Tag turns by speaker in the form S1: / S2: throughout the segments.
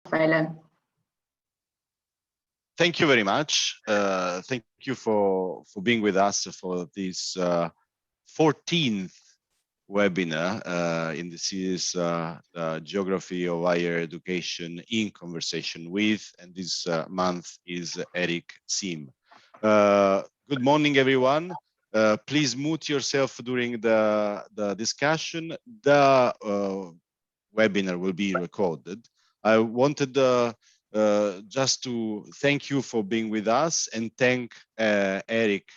S1: Raffaele.
S2: Thank you very much. Thank you for being with us for this 14th webinar in the series Geography of Higher Education in Conversation with, and this month is Eric Sim. Good morning, everyone. Please mute yourself during the discussion. The webinar will be recorded. I wanted just to thank you for being with us and thank Eric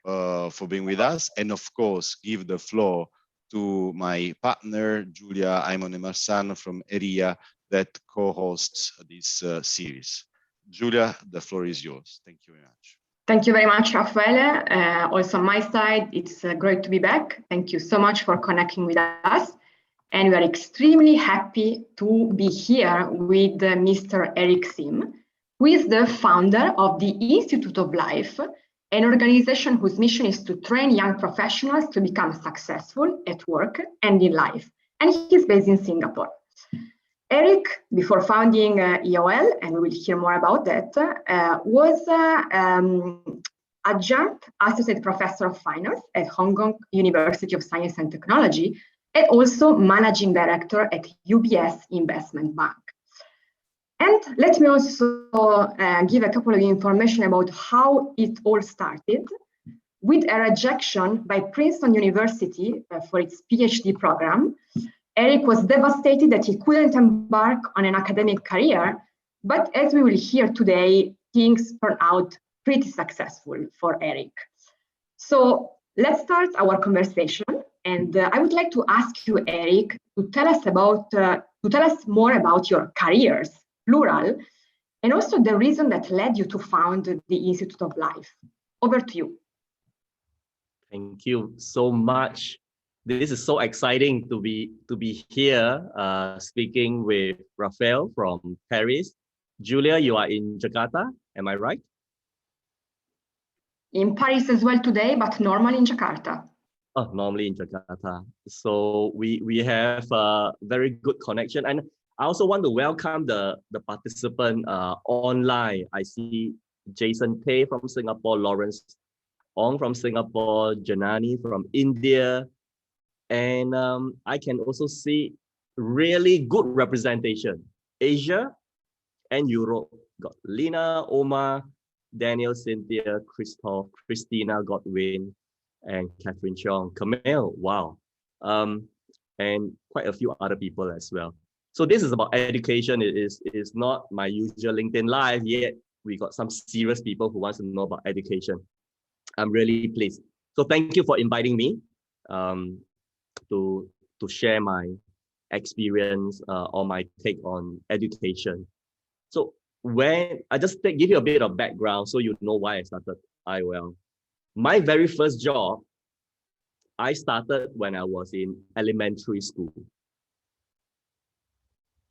S2: for being with us, and of course give the floor to my partner Giulia Aimone-Marsan from ERIA that co-hosts this series. Giulia, the floor is yours. Thank you very much.
S1: Thank you very much, Raffaele. Also on my side, it's great to be back. Thank you so much for connecting with us. And we are extremely happy to be here with Mr. Eric Sim, who is the founder of the Institute of Life, an organization whose mission is to train young professionals to become successful at work and in life. And he's based in Singapore. Eric, before founding EOL, and we will hear more about that, was adjunct associate professor of finance at Hong Kong University of Science and Technology, and also managing director at UBS Investment Bank. And let me also give a couple of information about how it all started. With a rejection by Princeton University for its PhD program, Eric was devastated that he couldn't embark on an academic career, but as we will hear today, things turned out pretty successful for Eric. So let's start our conversation. And I would like to ask you, Eric, to tell us more about your careers, plural, and also the reason that led you to found the Institute of Life. Over to you.
S3: Thank you so much. This is so exciting to be here speaking with Raphael from Paris. Giulia, you are in Jakarta, am I right?
S1: In Paris as well today, but normally in Jakarta.
S3: Oh, normally in Jakarta. So we have a very good connection. And I also want to welcome the participant online. I see Jason Tay from Singapore, Lawrence Ong from Singapore, Janani from India. And I can also see really good representation. Asia and Europe. Got Lina, Omar, Daniel, Cynthia, Christoph, Christina, Godwin, and Catherine Chong, Camille, wow. And quite a few other people as well. So this is about education. It is not my usual LinkedIn Live, yet we got some serious people who want to know about education. I'm really pleased. So thank you for inviting me to share my experience or my take on education. So when I just give you a bit of background so you know why I started IOL. My very first job, I started when I was in elementary school.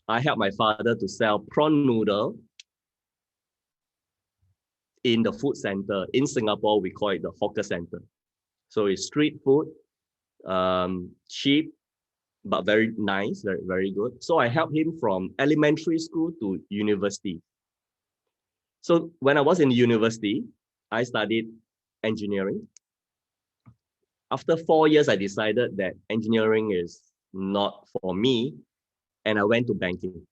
S3: I helped my father to sell prawn noodle in the food center. In Singapore, we call it the hawker center. So it's street food, cheap, but very nice, very, very good. So I helped him from elementary school to university. So when I was in university, I studied engineering. After 4 years, I decided that engineering is not for me, and I went to banking.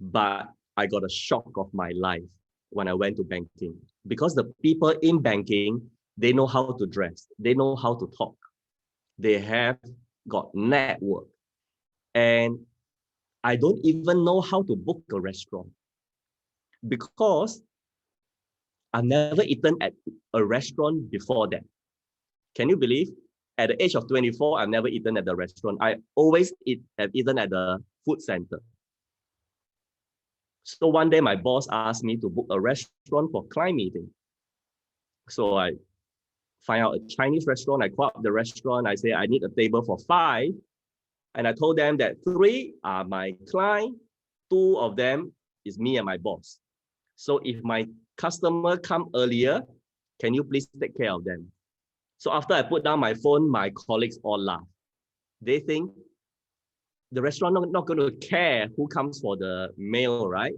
S3: But I got a shock of my life when I went to banking, because the people in banking, they know how to dress, they know how to talk, they have got network, and I don't even know how to book a restaurant, because I've never eaten at a restaurant before that. Can you believe? At the age of 24, I've never eaten at the restaurant. I always have eaten at the food center. So one day my boss asked me to book a restaurant for client meeting. So I find out a Chinese restaurant. I call up the restaurant. I say, I need a table for 5. And I told them that 3 are my client, 2 of them is me and my boss. So if my customer come earlier, can you please take care of them? So after I put down my phone, my colleagues all laugh. They think the restaurant not going to care who comes for the meal, right?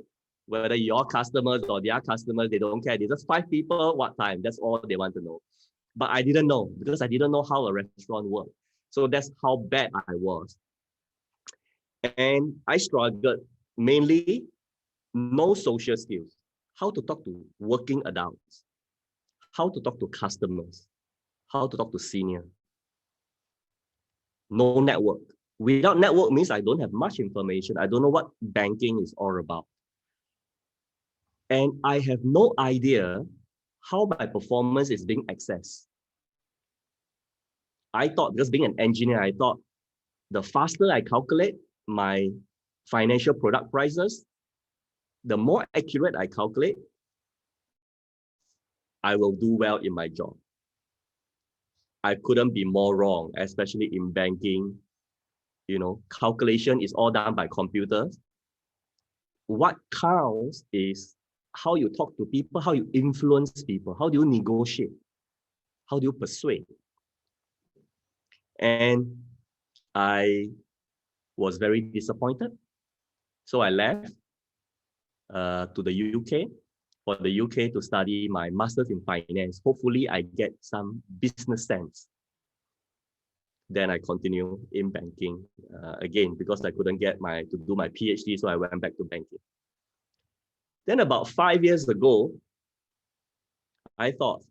S3: Whether your customers or their customers, they don't care. They just 5 people, what time? That's all they want to know. But I didn't know because I didn't know how a restaurant worked. So that's how bad I was. And I struggled mainly no social skills, how to talk to working adults, how to talk to customers, how to talk to senior. No network. Without network means I don't have much information. I don't know what banking is all about. And I have no idea how my performance is being accessed. I thought, because being an engineer, I thought the faster I calculate my financial product prices, the more accurate I calculate, I will do well in my job. I couldn't be more wrong, especially in banking. You know, calculation is all done by computers. What counts is how you talk to people, how you influence people, how do you negotiate, how do you persuade. And I was very disappointed. So I left to the UK, for the UK to study my master's in finance. Hopefully I get some business sense. Then I continue in banking again, because I couldn't get to do my PhD, so I went back to banking. Then about 5 years ago, I thought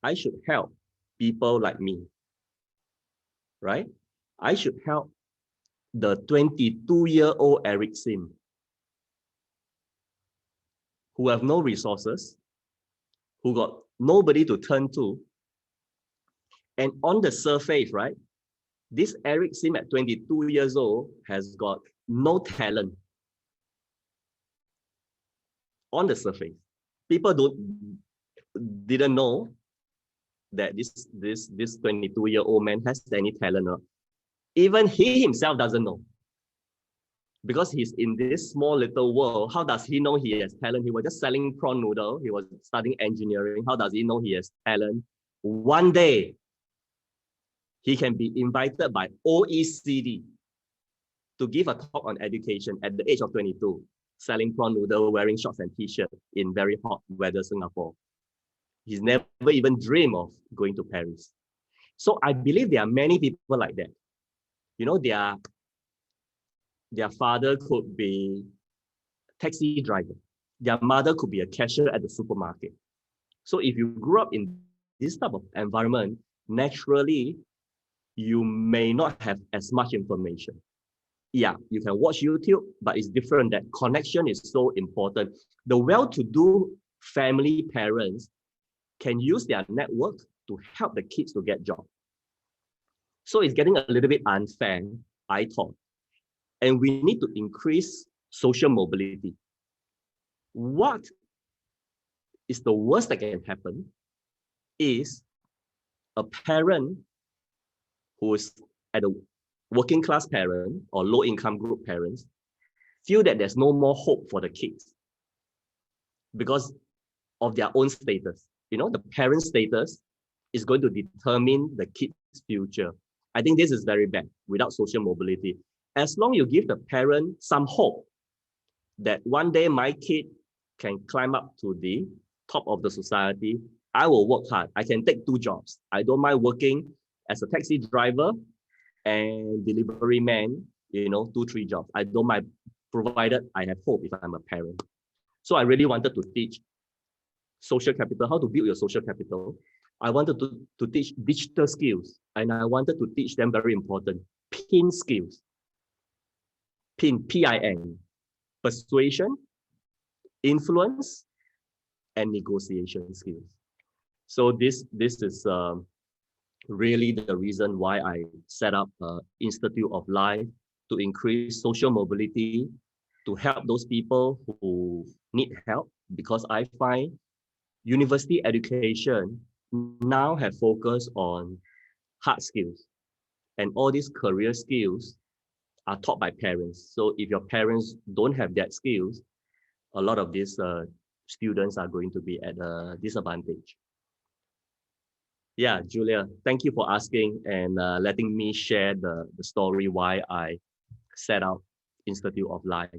S3: I should help people like me, right? I should help the 22-year-old Eric Sim, who have no resources, who got nobody to turn to. And on the surface, right, this Eric Sim at 22 years old has got no talent. On the surface, people didn't know that this 22-year-old man has any talent. Even he himself doesn't know, because he's in this small little world. How does he know he has talent? He was just selling prawn noodle. He was studying engineering. How does he know he has talent? One day, he can be invited by OECD to give a talk on education at the age of 22, selling prawn noodle, wearing shorts and t-shirt in very hot weather Singapore. He's never even dreamed of going to Paris. So I believe there are many people like that. You know, their father could be a taxi driver. Their mother could be a cashier at the supermarket. So if you grew up in this type of environment, naturally, you may not have as much information. Yeah, you can watch YouTube, but it's different. That connection is so important. The well-to-do family parents can use their network to help the kids to get jobs. So it's getting a little bit unfair, I thought. And we need to increase social mobility. What is the worst that can happen is a parent who is at a working class parent or low income group parents feel that there's no more hope for the kids because of their own status. You know, the parent status is going to determine the kid's future. I think this is very bad without social mobility. As long as you give the parent some hope that one day my kid can climb up to the top of the society, I will work hard. I can take 2 jobs. I don't mind working as a taxi driver and delivery man, you know, 2-3 jobs. I don't mind, provided I have hope if I'm a parent. So I really wanted to teach social capital, how to build your social capital. I wanted to teach digital skills, and I wanted to teach them very important PIN skills. PIN, P-I-N, persuasion, influence, and negotiation skills. So this is really the reason why I set up Institute of Life, to increase social mobility, to help those people who need help, because I find university education now have focused on hard skills, and all these career skills are taught by parents. So if your parents don't have that skills, a lot of these students are going to be at a disadvantage. Yeah, Julia, thank you for asking and letting me share the story why I set up Institute of Life.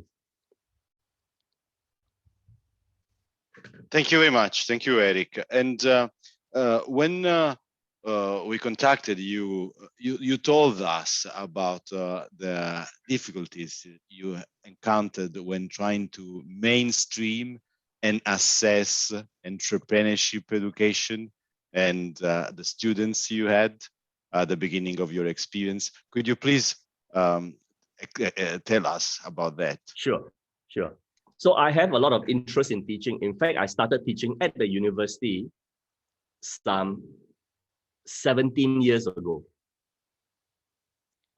S2: Thank you very much. Thank you, Eric. And when we contacted you, you told us about the difficulties you encountered when trying to mainstream and assess entrepreneurship education and the students you had at the beginning of your experience. Could you please tell us about that?
S3: Sure, sure. So I have a lot of interest in teaching. In fact, I started teaching at the university some 17 years ago.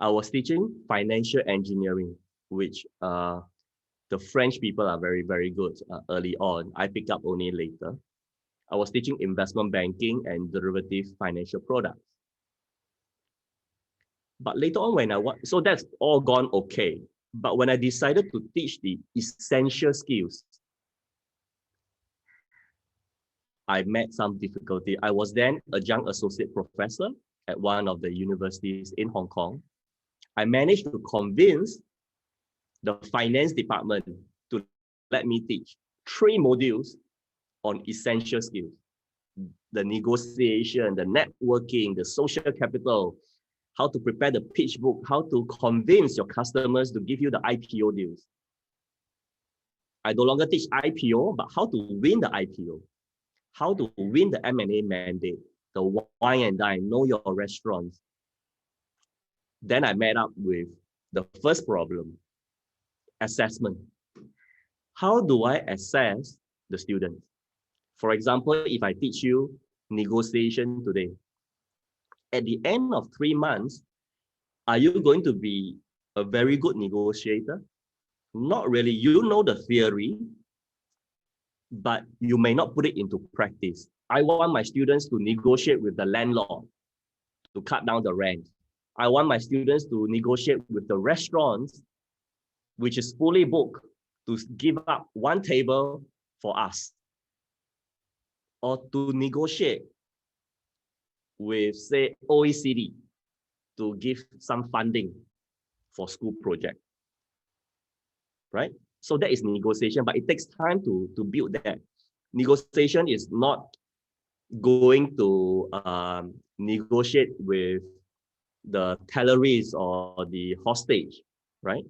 S3: I was teaching financial engineering, which the French people are very, very good early on. I picked up only later. I was teaching investment banking and derivative financial products. But later on so that's all gone okay. But when I decided to teach the essential skills, I met some difficulty. I was then a young associate professor at one of the universities in Hong Kong. I managed to convince the finance department to let me teach 3 modules on essential skills: the negotiation, the networking, the social capital, how to prepare the pitch book, how to convince your customers to give you the IPO deals. I no longer teach IPO, but how to win the IPO, how to win the M&A mandate, the wine and dine, know your restaurants. Then I met up with the first problem, assessment. How do I assess the students? For example, if I teach you negotiation today, at the end of 3 months, are you going to be a very good negotiator? Not really. You know the theory, but you may not put it into practice. I want my students to negotiate with the landlord to cut down the rent. I want my students to negotiate with the restaurants, which is fully booked, to give up 1 table for us. Or to negotiate with, say, OECD to give some funding for school project, right? So that is negotiation, but it takes time to build that. Negotiation is not going to negotiate with the terrorists or the hostage, right?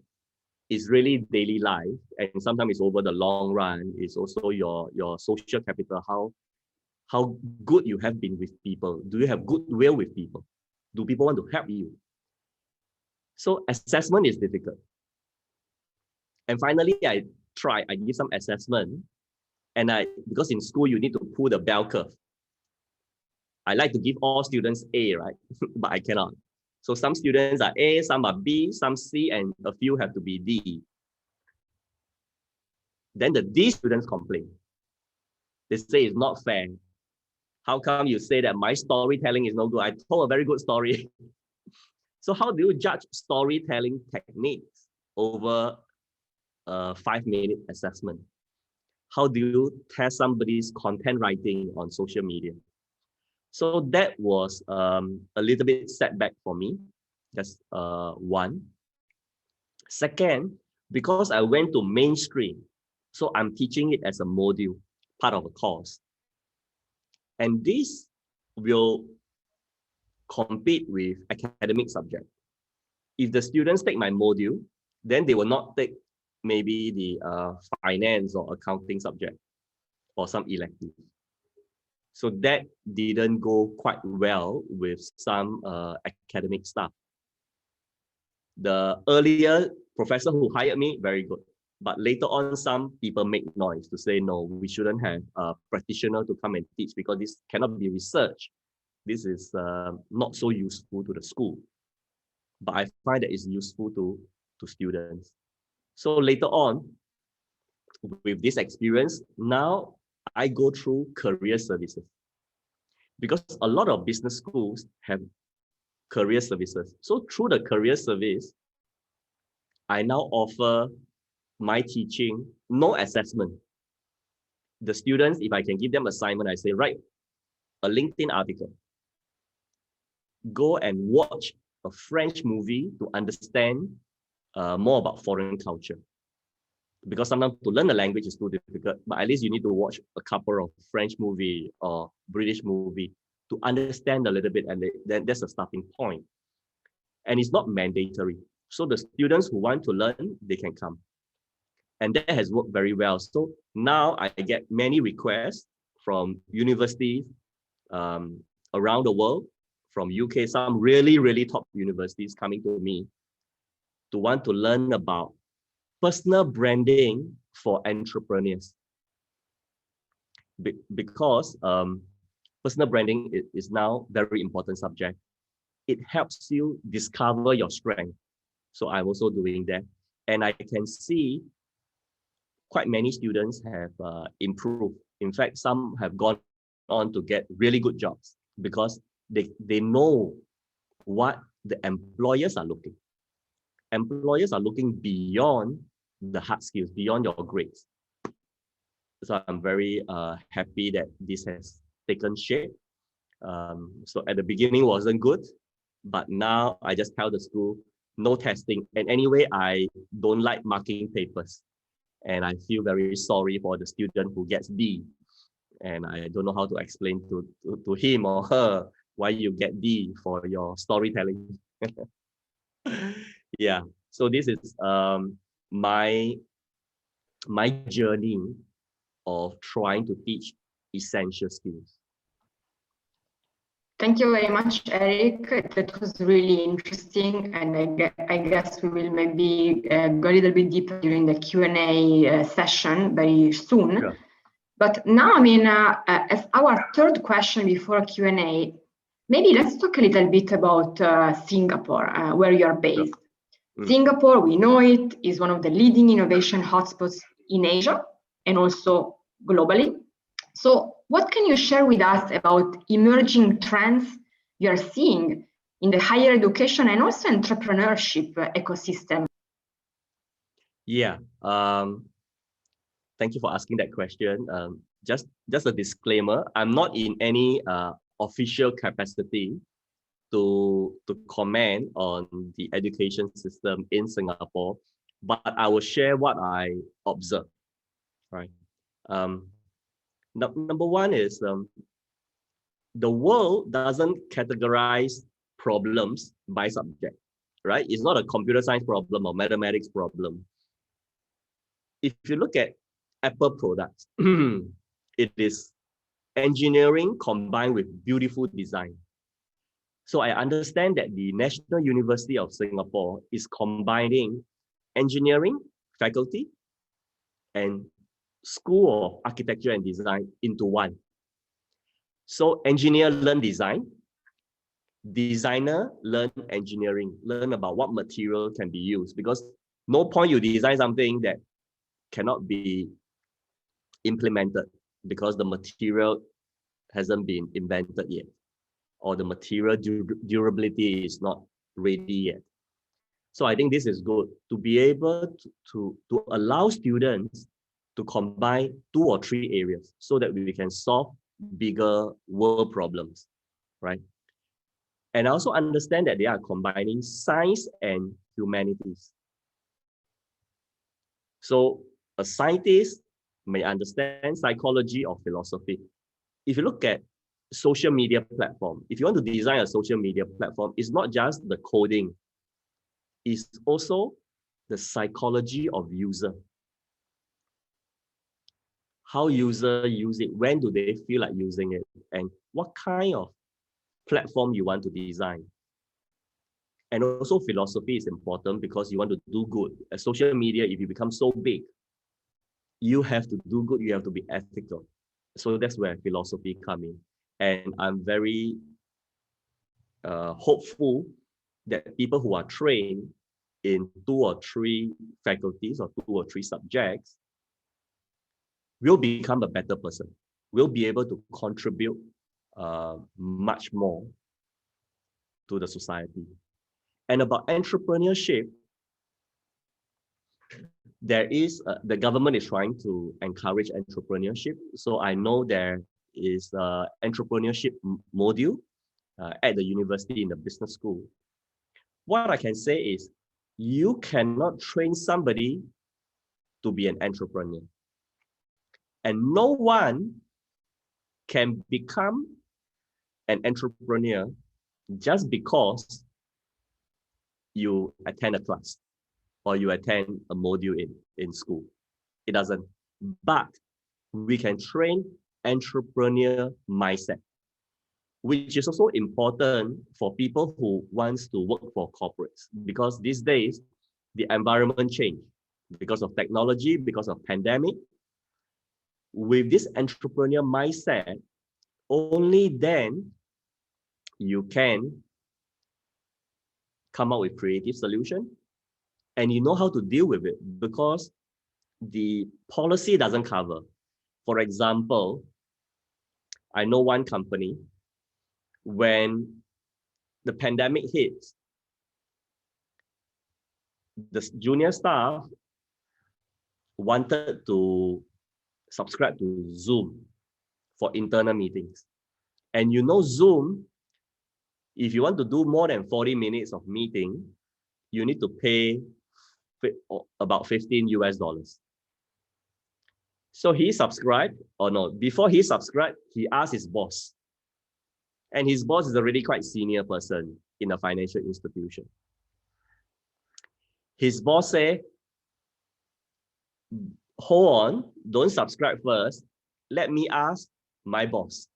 S3: It's really daily life, and sometimes it's over the long run. It's also your social capital, how good you have been with people. Do you have goodwill with people? Do people want to help you? So assessment is difficult. And finally, I give some assessment, and because in school you need to pull the bell curve. I like to give all students A, right? But I cannot. So some students are A, some are B, some C, and a few have to be D. Then the D students complain. They say it's not fair. How come you say that my storytelling is no good? I told a very good story. So how do you judge storytelling techniques over a 5-minute assessment? How do you test somebody's content writing on social media? So that was a little bit setback for me. That's one. Second, because I went to mainstream, so I'm teaching it as a module, part of a course. And this will compete with academic subject. If the students take my module, then they will not take maybe the finance or accounting subject or some elective. So that didn't go quite well with some academic staff. The earlier professor who hired me, very good. But later on, some people make noise to say, no, we shouldn't have a practitioner to come and teach because this cannot be research. This is not so useful to the school. But I find that it's useful to students. So later on, with this experience, now I go through career services. Because a lot of business schools have career services. So through the career service, I now offer my teaching, no assessment. The students, if I can give them assignment, I say, write a LinkedIn article go and watch a French movie to understand more about foreign culture. Because sometimes to learn the language is too difficult, but at least you need to watch a couple of French movie or British movie to understand a little bit, and then that's a starting point. And it's not mandatory. So the students who want to learn, they can come. And that has worked very well. So now I get many requests from universities around the world, from UK, some really, really top universities coming to me to want to learn about personal branding for entrepreneurs. Because personal branding is now very important subject. It helps you discover your strength. So I'm also doing that. And I can see quite many students have improved. In fact, some have gone on to get really good jobs because they know what the employers are looking. Employers are looking beyond the hard skills, beyond your grades. So I'm very happy that this has taken shape. So at the beginning wasn't good, but now I just tell the school, no testing. And anyway, I don't like marking papers. And I feel very sorry for the student who gets D. And I don't know how to explain to him or her why you get D for your storytelling. Yeah, so this is my journey of trying to teach essential skills.
S1: Thank you very much, Eric. That was really interesting, and I guess we will maybe go a little bit deeper during the Q&A session very soon.
S3: Sure.
S1: But now, I mean, as our third question before Q&A, maybe let's talk a little bit about Singapore, where you're based. Sure. Singapore, we know it, is one of the leading innovation hotspots in Asia and also globally. So what can you share with us about emerging trends you are seeing in the higher education and also entrepreneurship ecosystem?
S3: Yeah, thank you for asking that question. Just a disclaimer, I'm not in any official capacity to comment on the education system in Singapore, but I will share what I observe, right? Number one is the world doesn't categorize problems by subject, right? It's not a computer science problem or mathematics problem. If you look at Apple products, it is engineering combined with beautiful design. So I understand that the National University of Singapore is combining engineering faculty and School of Architecture and Design into one. So engineer learn design, designer learn engineering, learn about what material can be used, because no point you design something that cannot be implemented because the material hasn't been invented yet, or the material durability is not ready yet. So I think this is good to be able to allow students to combine 2 or 3 areas so that we can solve bigger world problems, right? And I also understand that they are combining science and humanities. So a scientist may understand psychology or philosophy. If you look at social media platform, if you want to design a social media platform, it's not just the coding, it's also the psychology of user. How user use it, when do they feel like using it, and what kind of platform you want to design. And also philosophy is important because you want to do good. As social media, if you become so big, you have to do good, you have to be ethical. So that's where philosophy comes in. And I'm very hopeful that people who are trained in 2 or 3 faculties or 2 or 3 subjects will become a better person, will be able to contribute much more to the society. And about entrepreneurship, there is, the government is trying to encourage entrepreneurship. So I know there is an entrepreneurship module at the university in the business school. What I can say is, you cannot train somebody to be an entrepreneur. And no one can become an entrepreneur just because you attend a class or you attend a module in school. It doesn't. But we can train entrepreneur mindset, which is also important for people who wants to work for corporates, because these days the environment changed because of technology, because of pandemic. With this entrepreneur mindset, only then you can come up with creative solution and you know how to deal with it, because the policy doesn't cover. For example, I know one company, when the pandemic hits, the junior staff wanted to subscribe to Zoom for internal meetings. And you know Zoom, if you want to do more than 40 minutes of meeting, you need to pay about 15 US dollars. So he subscribed, or no, before he subscribed, he asked his boss. And his boss is a really quite senior person in a financial institution. His boss said, hold on, don't subscribe first. Let me ask my boss.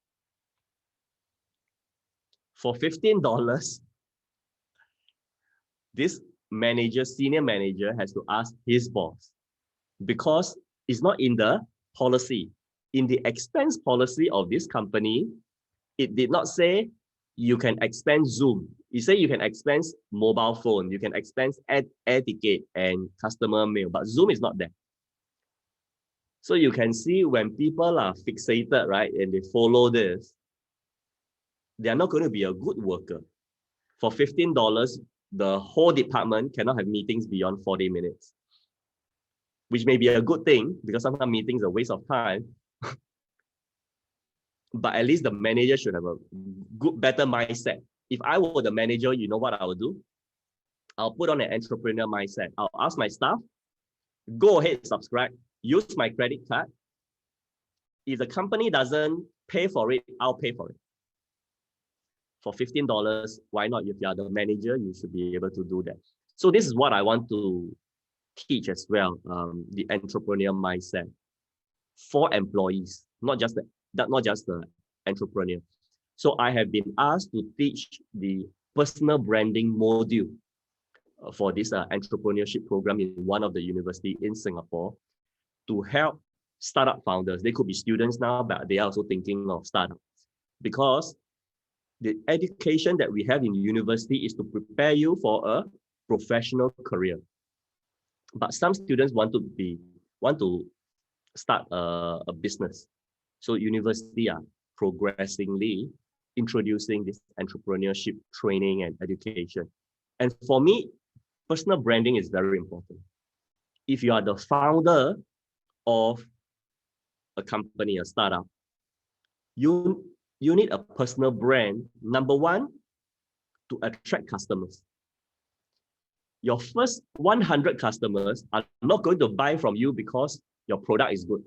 S3: For $15, this manager, senior manager, has to ask his boss, because it's not in the policy. In the expense policy of this company, it did not say you can expense Zoom. It said you can expense mobile phone, you can expense air ticket and customer mail, but Zoom is not there. So you can see when people are fixated, right, and they follow this, they are not going to be a good worker. For $15, the whole department cannot have meetings beyond 40 minutes, which may be a good thing because sometimes meetings are a waste of time. But at least the manager should have a good, better mindset. If I were the manager, you know what I would do? I'll put on an entrepreneur mindset. I'll ask my staff, go ahead, subscribe, use my credit card. If the company doesn't pay for it, I'll pay for it. For $15, why not? If you are the manager, you should be able to do that. So this is what I want to teach as well, the entrepreneur mindset for employees, not just the entrepreneur. So I have been asked to teach the personal branding module for this entrepreneurship program in one of the university in Singapore to help startup founders. They could be students now, but they are also thinking of startups, because the education that we have in university is to prepare you for a professional career. But some students want to start a business. So university are progressively introducing this entrepreneurship training and education. And for me, personal branding is very important. If you are the founder of a company, a startup, you need a personal brand, number one, to attract customers. Your first 100 customers are not going to buy from you because your product is good.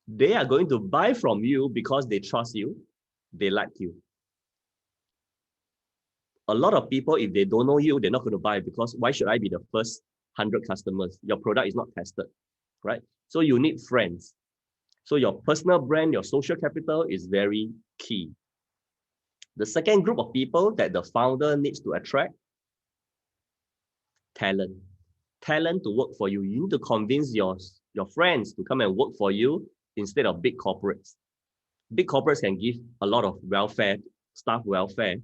S3: They are going to buy from you because they trust you, they like you. A lot of people, if they don't know you, they're not going to buy, because why should I be the first 100 customers? Your product is not tested, right? So you need friends. So your personal brand, your social capital is very key. The second group of people that the founder needs to attract, talent. Talent to work for you. You need to convince your friends to come and work for you instead of big corporates. Big corporates can give a lot of welfare, staff welfare.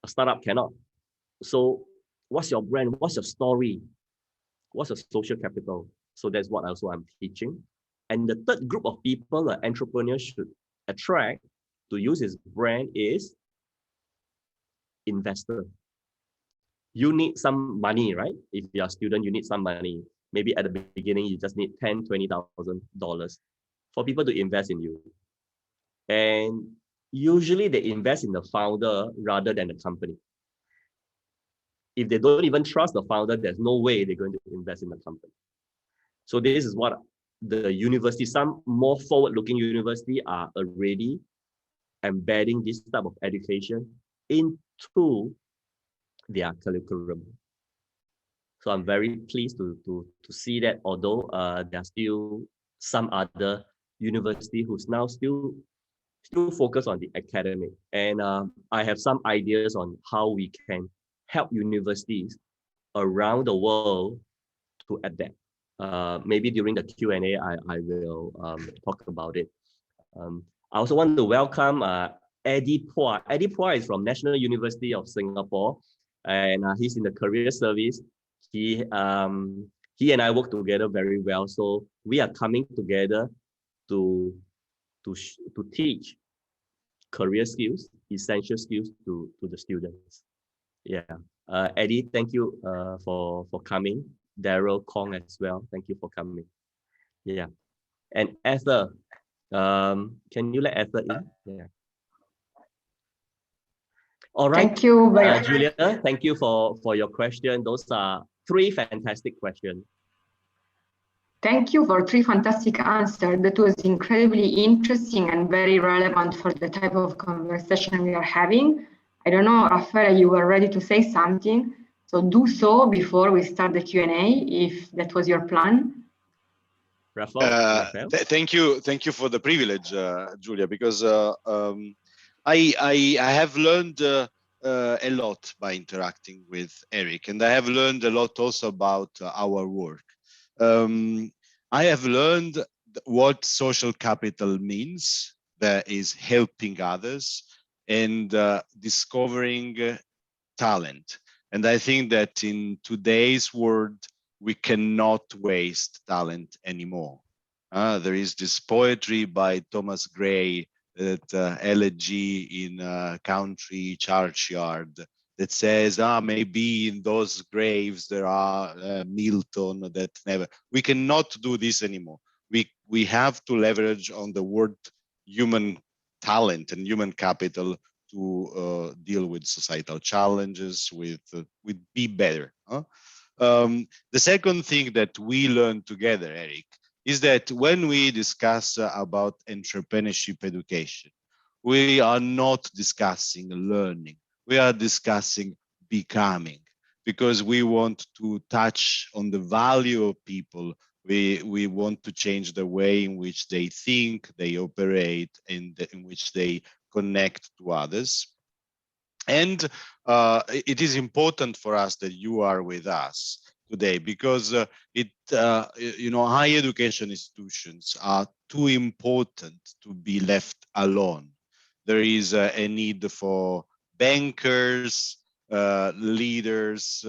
S3: A startup cannot. So what's your brand? What's your story? What's your social capital? So that's what also I'm teaching. And the third group of people an entrepreneur should attract to use his brand is investor. You need some money, right? If you're a student, you need some money. Maybe at the beginning, you just need $10,000, $20,000 for people to invest in you. And usually they invest in the founder rather than the company. If they don't even trust the founder, there's no way they're going to invest in the company. So this is what the university, some more forward-looking university are already embedding this type of education into their curriculum. So I'm very pleased to see that, although there are still some other university who's now still focus on the academic. And I have some ideas on how we can help universities around the world to adapt. Maybe during the Q&A, I will talk about it. I also want to welcome Eddie Phua. Eddie Phua is from National University of Singapore, and he's in the career service. He and I work together very well. So we are coming together to teach career skills, essential skills to the students. Yeah. Eddie, thank you for coming. Daryl Kong as well. Thank you for coming. Yeah. And Esther, can you let Esther in? Yeah. All right.
S1: Thank you very much.
S3: Julia, thank you for your question. Those are 3 fantastic questions.
S1: Thank you for 3 fantastic answers. That was incredibly interesting and very relevant for the type of conversation we are having. I don't know, Rafael, you were ready to say something. So do so before we start the Q&A, if that was your plan.
S3: Rafael?
S2: Thank you for the privilege, Julia, because I have learned a lot by interacting with Eric, and I have learned a lot also about our work. I have learned what social capital means, that is helping others and discovering talent. And I think that in today's world, we cannot waste talent anymore. There is this poetry by Thomas Gray, that elegy in a country churchyard, that says, maybe in those graves there are Milton that never. We cannot do this anymore. We have to leverage on the word human talent and human capital to deal with societal challenges, with be better. The second thing that we learned together, Eric, is that when we discuss about entrepreneurship education, we are not discussing learning. We are discussing becoming, because we want to touch on the value of people. We want to change the way in which they think, they operate, and in which they connect to others. And it is important for us that you are with us today, because higher education institutions are too important to be left alone. There is a need for bankers, leaders,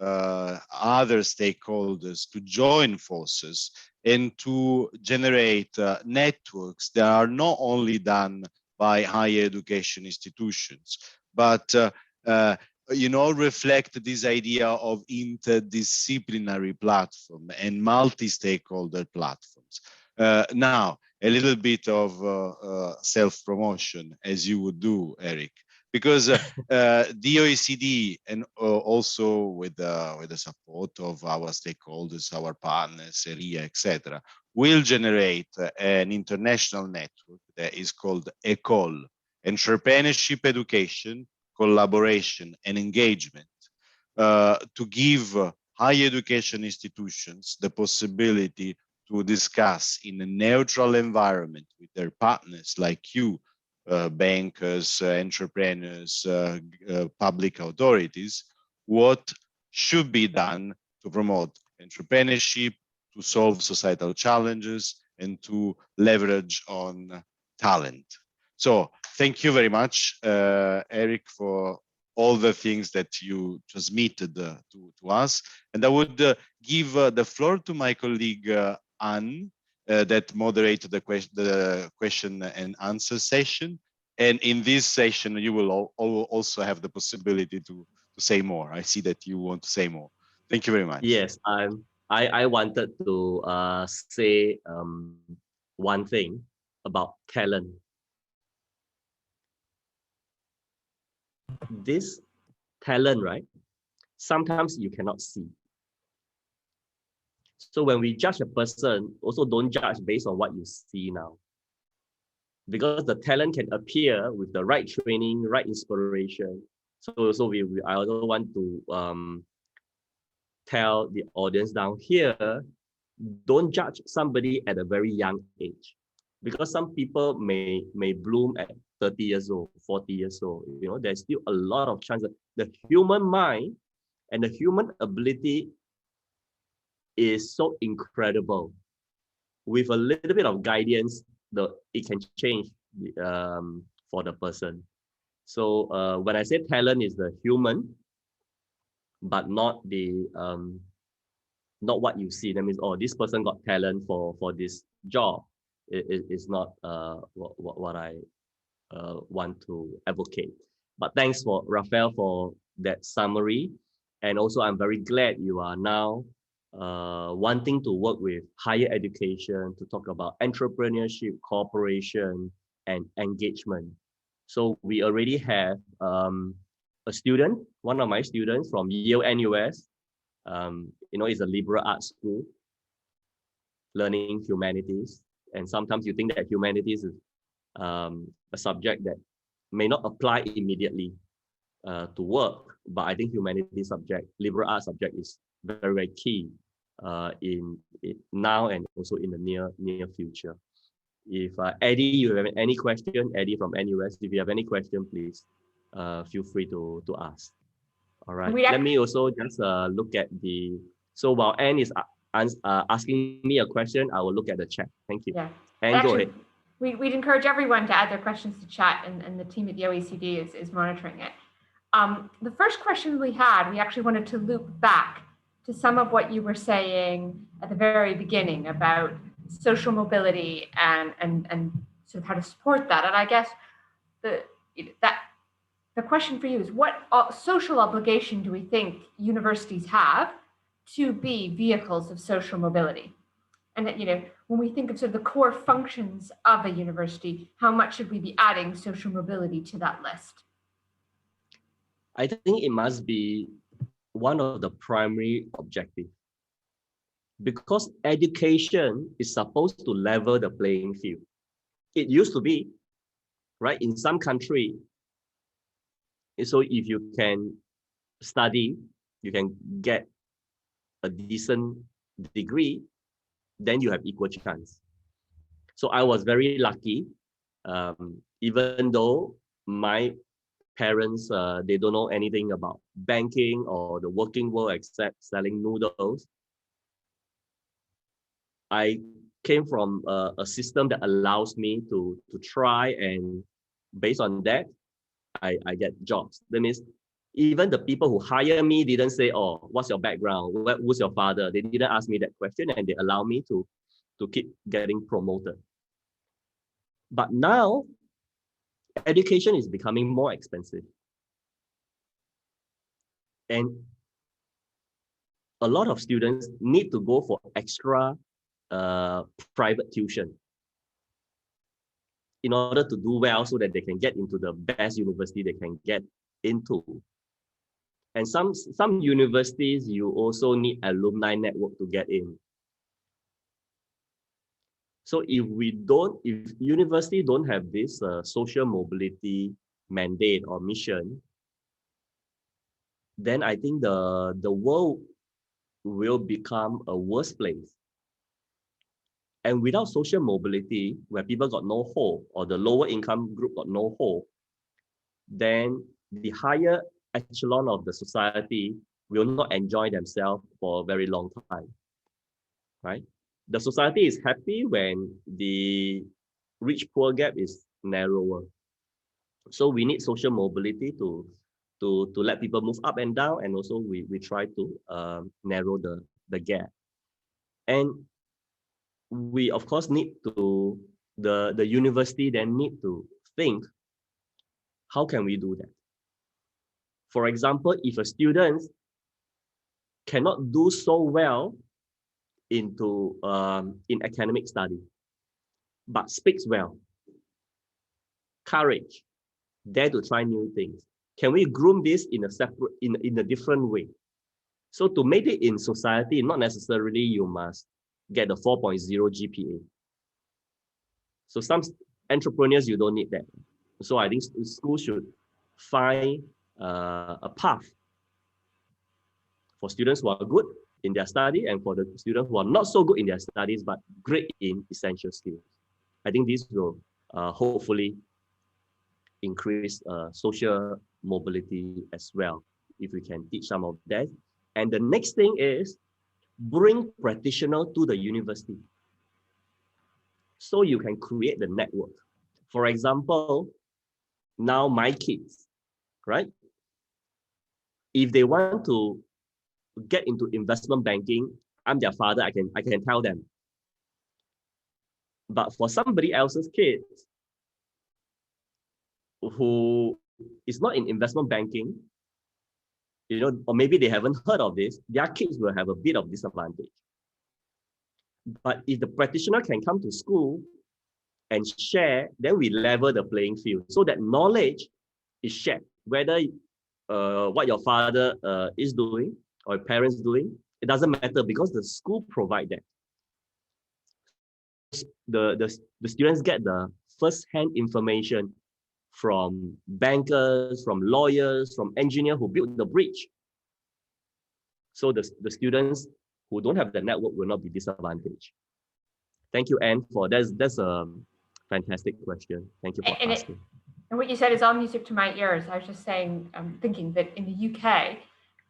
S2: other stakeholders to join forces and to generate networks that are not only done by higher education institutions, but reflect this idea of interdisciplinary platform and multi-stakeholder platforms. Now, a little bit of self-promotion, as you would do, Eric, because the OECD, and also with the support of our stakeholders, our partners, ERIA, etc., will generate an international network that is called ECOL, Entrepreneurship Education, Collaboration and Engagement, to give higher education institutions the possibility to discuss in a neutral environment with their partners like you, bankers, entrepreneurs, public authorities, what should be done to promote entrepreneurship, to solve societal challenges, and to leverage on talent. So thank you very much, Eric, for all the things that you transmitted to us. And I would give the floor to my colleague, Anne, that moderated the question and answer session. And in this session, you will also have the possibility to say more. I see that you want to say more. Thank you very much.
S3: Yes, I wanted to say one thing about talent. this talent, right? Sometimes you cannot see. So when we judge a person, also don't judge based on what you see now. Because the talent can appear with the right training, right inspiration. So I also want to tell the audience down here, don't judge somebody at a very young age, because some people may bloom at 30 years old, 40 years old. You know, there's still a lot of chances. The human mind and the human ability is so incredible. With a little bit of guidance, it can change for the person. So when I say talent is the human, but not the not what you see. That means, oh, this person got talent for this job. It's not what I want to advocate. But thanks for Raphael for that summary. And also, I'm very glad you are now wanting to work with higher education to talk about entrepreneurship, cooperation, and engagement. So we already have a student, one of my students from Yale NUS, you know, it's a liberal arts school, learning humanities. And sometimes you think that humanities is a subject that may not apply immediately to work, but I think humanities subject, liberal arts subject is very, very key in now and also in the near future. If Eddie, you have any question, Eddie from NUS, if you have any question, please feel free to ask. All right, let me also just look at the, so while Anne is asking me a question, I will look at the chat. Thank you.
S4: Yeah.
S3: And go ahead.
S4: We'd encourage everyone to add their questions to chat, and the team at the OECD is monitoring it. The first question we actually wanted to loop back to some of what you were saying at the very beginning about social mobility and sort of how to support that. And I guess the question for you is, what social obligation do we think universities have to be vehicles of social mobility? And that, you know, when we think of sort of the core functions of a university, how much should we be adding social mobility to that list?
S3: I think it must be one of the primary objectives, because education is supposed to level the playing field. It used to be, right, in some country. So if you can study, you can get a decent degree, then you have equal chance. So I was very lucky, even though my parents, they don't know anything about banking or the working world except selling noodles. I came from a system that allows me to try, and based on that, I get jobs. That means even the people who hire me didn't say, oh, what's your background? Who's your father? They didn't ask me that question, and they allow me to keep getting promoted. But now, education is becoming more expensive. And a lot of students need to go for extra private tuition in order to do well so that they can get into the best university they can get into. And some universities, you also need alumni network to get in. So if university don't have this social mobility mandate or mission, then I think the world will become a worse place. And without social mobility, where people got no hope, or the lower income group got no hope, then the higher echelon of the society will not enjoy themselves for a very long time, right? The society is happy when the rich-poor gap is narrower. So we need social mobility to let people move up and down, and also we try to narrow the gap. And we of course need to, the university then need to think, how can we do that? For example, if a student cannot do so well in academic study, but speaks well, courage, dare to try new things, can we groom this in a separate, in a different way? So to make it in society, not necessarily you must get a 4.0 GPA. So some entrepreneurs, you don't need that. So I think schools should find a path for students who are good in their study and for the students who are not so good in their studies, but great in essential skills. I think this will hopefully increase social mobility as well, if we can teach some of that. And the next thing is bring practitioner to the university, so you can create the network. For example, now my kids, right? If they want to get into investment banking, I'm their father, I can tell them. But for somebody else's kids who is not in investment banking, you know, or maybe they haven't heard of this, their kids will have a bit of disadvantage. But if the practitioner can come to school and share, then we level the playing field so that knowledge is shared. Whether what your father is doing or your parents doing, it doesn't matter because the school provide that. The students get the first-hand information from bankers, from lawyers, from engineers who built the bridge. So the students who don't have the network will not be disadvantaged. Thank you, Anne, for that's a fantastic question. Thank you for asking.
S4: And what you said is all music to my ears. I was just saying, thinking that in the UK,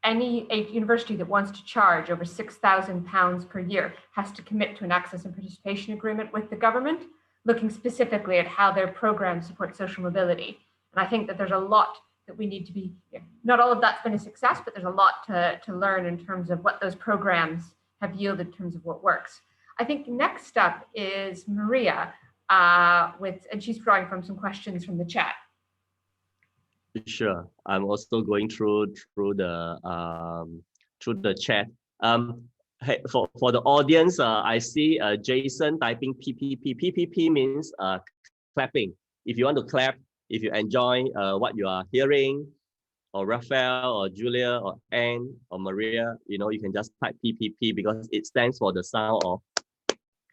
S4: a university that wants to charge over £6,000 per year has to commit to an access and participation agreement with the government, looking specifically at how their programs support social mobility. And I think that there's a lot that we need to be, not all of that's been a success, but there's a lot to learn in terms of what those programs have yielded in terms of what works. I think next up is Maria, and she's drawing from some questions from the chat.
S3: Sure, I'm also going through the chat. Hey, for the audience, I see Jason typing PPP. PPP means clapping. If you want to clap, if you enjoy what you are hearing, or Raphael, or Julia, or Anne, or Maria, you know, you can just type PPP because it stands for the sound of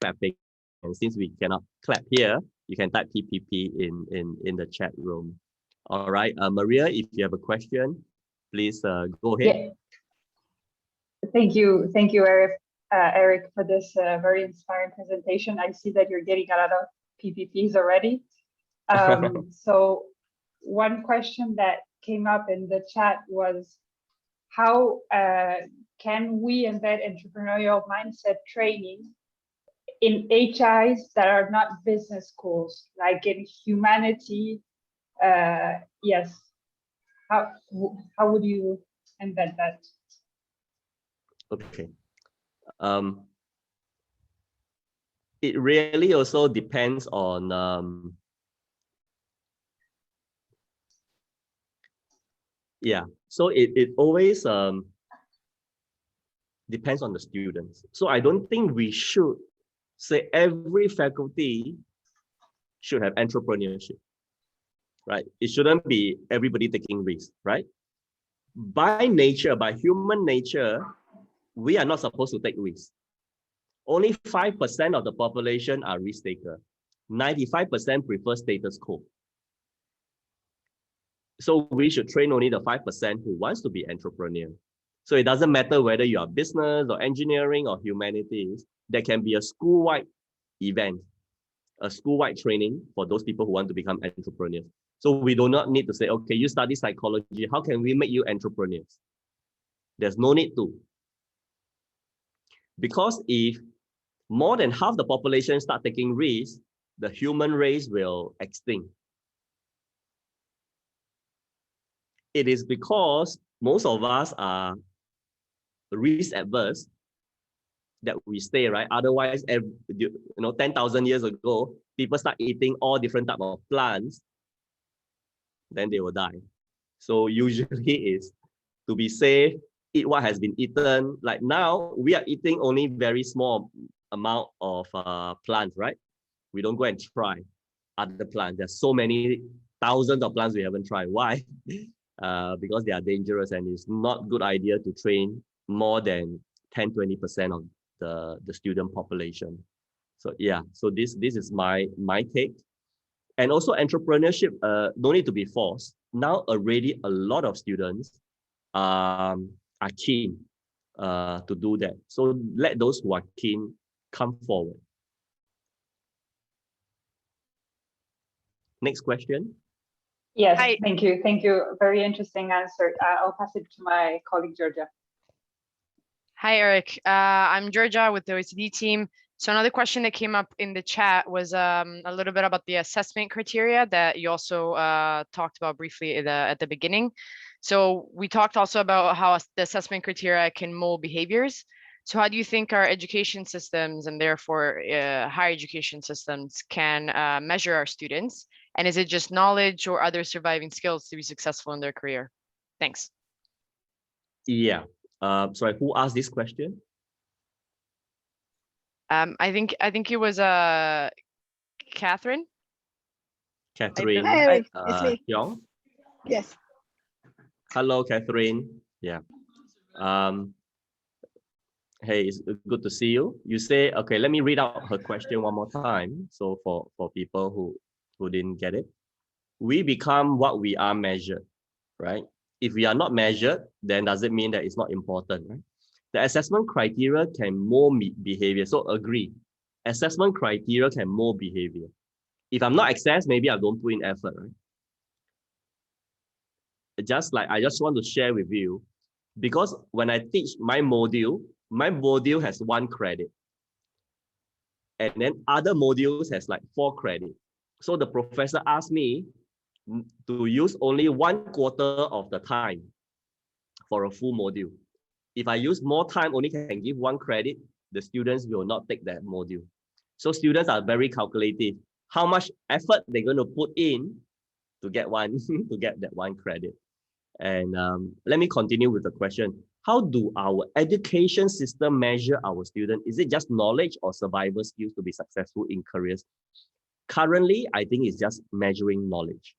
S3: clapping. And since we cannot clap here, you can type PPP in the chat room. All right, Maria, if you have a question, please go ahead.
S5: Yeah. Thank you, Eric, for this very inspiring presentation. I see that you're getting a lot of PPPs already. So one question that came up in the chat was, how can we embed entrepreneurial mindset training in HIs that are not business schools, like in humanity? Yes. How would you embed that?
S3: Okay. It really also depends on yeah. So it always depends on the students. So I don't think we should say every faculty should have entrepreneurship, right? It shouldn't be everybody taking risks, right? By nature, by human nature, we are not supposed to take risks. Only 5% of the population are risk takers. 95% prefer status quo. So we should train only the 5% who wants to be entrepreneur. So it doesn't matter whether you are business or engineering or humanities, there can be a school-wide event, a school-wide training for those people who want to become entrepreneurs. So we do not need to say, okay, you study psychology, how can we make you entrepreneurs? There's no need to. Because if more than half the population start taking risks, the human race will extinct. It is because most of us are risk adverse that we stay, right? Otherwise, 10,000 years ago, people start eating all different types of plants, then they will die. So usually is to be safe, eat what has been eaten. Like now, we are eating only very small amount of plants, right? We don't go and try other plants. There's so many thousands of plants we haven't tried. Why? because they are dangerous, and it's not good idea to train more than 10-20% of the student population. So yeah, so this is my take. And also entrepreneurship, no need to be forced. Now already a lot of students are keen to do that. So let those who are keen come forward. Next question.
S5: Yes,
S6: Hi.
S5: thank you. Thank you. Very interesting answer. I'll pass it to my colleague, Georgia.
S6: Hi, Eric. I'm Georgia with the OECD team. So another question that came up in the chat was a little bit about the assessment criteria that you also talked about briefly at the beginning. So we talked also about how the assessment criteria can mold behaviors. So how do you think our education systems and therefore higher education systems can measure our students? And is it just knowledge or other surviving skills to be successful in their career? Thanks.
S3: Yeah. Sorry, who asked this question?
S6: I think it was Catherine.
S3: Catherine.
S7: Hi, Eric. It's me.
S3: Hyung.
S7: Yes.
S3: Hello, Catherine. Yeah. Hey, it's good to see you. You say, okay, let me read out her question one more time. So for people who didn't get it, we become what we are measured, right? If we are not measured, then does it mean that it's not important, right? The assessment criteria can mold behavior. So agree, assessment criteria can mold behavior. If I'm not assessed, maybe I don't put in effort, right? Just like I just want to share with you, because when I teach my module has 1 credit. And then other modules has like 4 credit. So the professor asked me to use only 1/4 of the time for a full module. If I use more time, only can give 1 credit, the students will not take that module. So students are very calculative. How much effort they're going to put in to get to get that 1 credit. And let me continue with the question. How do our education system measure our students? Is it just knowledge or survival skills to be successful in careers? Currently, I think it's just measuring knowledge.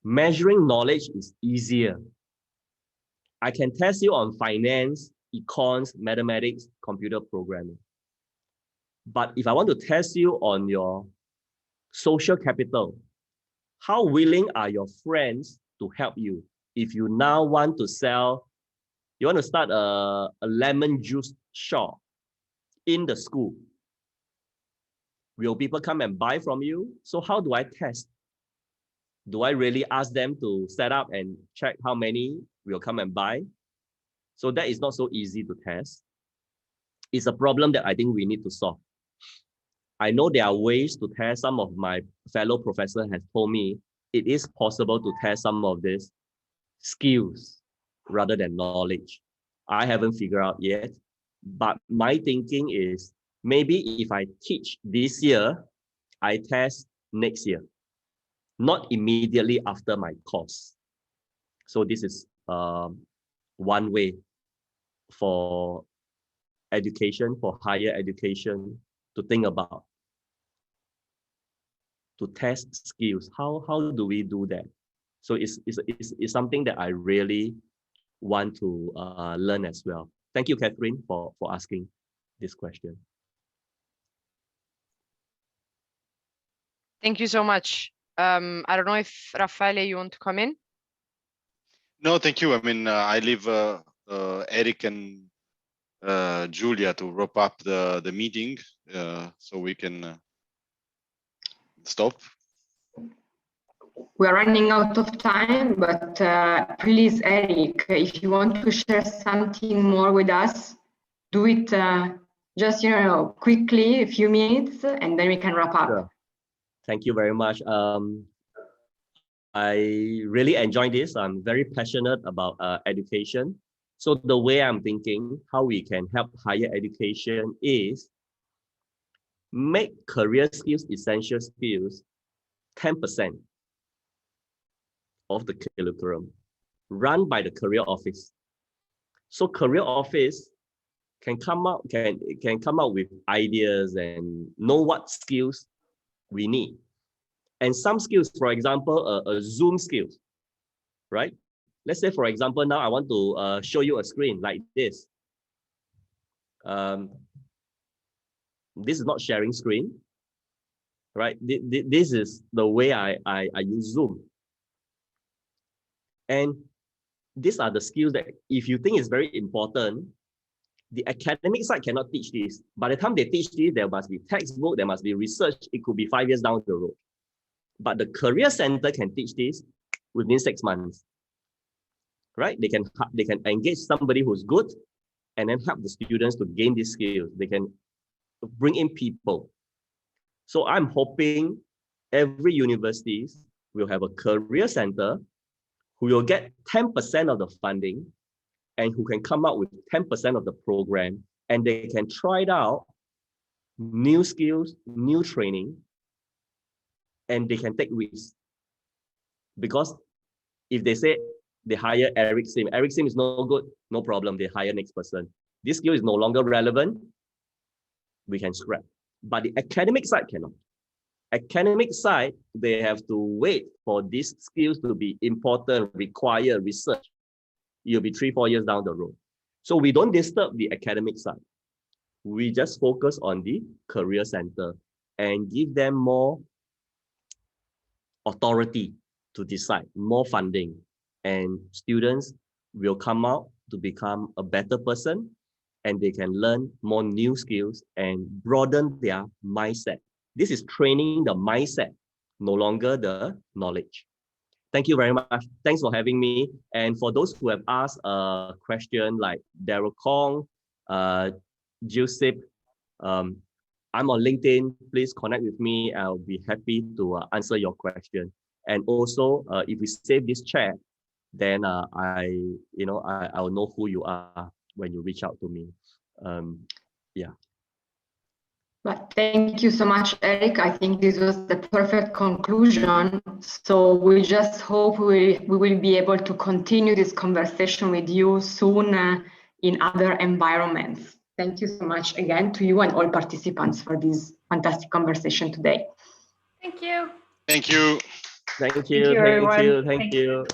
S3: Measuring knowledge is easier. I can test you on finance, econs, mathematics, computer programming. But if I want to test you on your social capital, how willing are your friends to help you? If you now want to sell, you want to start a lemon juice shop in the school, will people come and buy from you? So how do I test? Do I really ask them to set up and check how many will come and buy? So that is not so easy to test. It's a problem that I think we need to solve. I know there are ways to test. Some of my fellow professors have told me it is possible to test some of these skills rather than knowledge. I haven't figured out yet, but my thinking is maybe if I teach this year, I test next year, not immediately after my course. So this is one way for education, for higher education to think about, to test skills. How do we do that? So it's something that I really want to learn as well. Thank you, Catherine, for asking this question.
S6: Thank you so much. I don't know if Raffaele, you want to come in?
S2: No, thank you. I mean, I leave Eric and Julia to wrap up the meeting, so we can stop.
S1: We're running out of time, but please, Eric, if you want to share something more with us, do it just, quickly, a few minutes, and then we can wrap up.
S3: Sure. Thank you very much. I really enjoyed this. I'm very passionate about education. So the way I'm thinking, how we can help higher education is make career skills, essential skills, 10% of the curriculum run by the career office. So career office can come up with ideas and know what skills we need. And some skills, for example, a Zoom skills, right? let's say, for example, now I want to show you a screen like this. This is not sharing screen, right? This is the way I use Zoom. And these are the skills that if you think is very important, the academic side cannot teach this. By the time they teach this, there must be textbook, there must be research. It could be 5 years down the road. But the career center can teach this within 6 months, right? They can engage somebody who's good and then help the students to gain these skills. They can bring in people. So I'm hoping every universities will have a career center who will get 10% of the funding and who can come out with 10% of the program, and they can try it out, new skills, new training, and they can take risks. Because if they say they hire Eric Sim is no good, no problem, they hire next person. This skill is no longer relevant, we can scrap. But the academic side cannot. Academic side, they have to wait for these skills to be important, require research. You'll be 3-4 years down the road. So we don't disturb the academic side. We just focus on the career center and give them more authority to decide, more funding, and students will come out to become a better person, and they can learn more new skills and broaden their mindset. This is training the mindset, no longer the knowledge. Thank you very much. Thanks for having me. And for those who have asked a question like Daryl Kong, Joseph, I'm on LinkedIn. Please connect with me. I'll be happy to answer your question. And also, if we save this chat, then I'll know who you are when you reach out to me. Yeah.
S1: But thank you so much, Eric. I think this was the perfect conclusion. So we just hope we will be able to continue this conversation with you soon in other environments. Thank you so much again to you and all participants for this fantastic conversation today.
S4: Thank you.
S2: Thank you.
S3: Thank you. Thank you. Thank you.